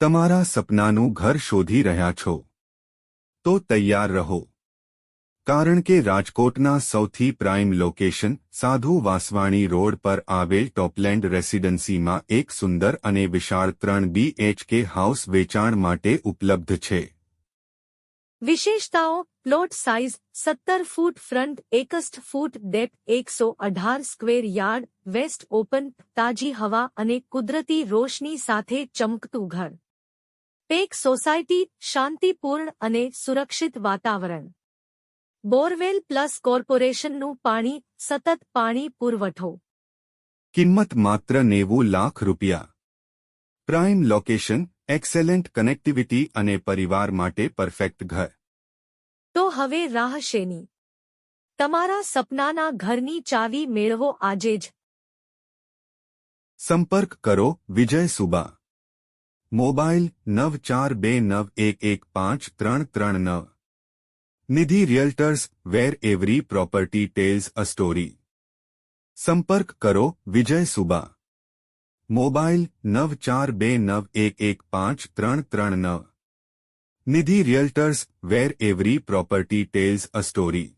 તમારા સપનાનું ઘર શોધી રહ્યા છો તો તૈયાર રહો, કારણ કે રાજકોટના સૌથી પ્રાઇમ લોકેશન સાધુ વાસવાણી રોડ પર આવેલ ટોપલેન્ડ રેસિડેન્સીમાં એક સુંદર અને વિશાળ 3 BHK હાઉસ વેચાણ માટે ઉપલબ્ધ છે. વિશેષતાઓ: plot size 17 foot, front 61 foot, depth 118 square yard, west open, તાજી હવા અને કુદરતી રોશની સાથે ચમકતું ઘર. પેક સોસાયટી, શાંતિપૂર્ણ અને સુરક્ષિત વાતાવરણ. બોરવેલ પ્લસ કોર્પોરેશનનું પાણી, સતત પાણી પુરવઠો. કિંમત માત્ર 90 લાખ રૂપિયા. પ્રાઇમ લોકેશન, એક્સેલન્ટ કનેક્ટિવિટી અને પરિવાર માટે પરફેક્ટ ઘર. તો હવે રાહ શેની? તમારા સપનાના ઘરની ચાવી મેળવો આજે જ. સંપર્ક કરો Vijay Suba. Mobile 9429115339. Nidhi realtors, where every property tells a story. સંપર્ક કરો Vijay Suba. Mobile 9429115339. Nidhi realtors, where every property tells a story.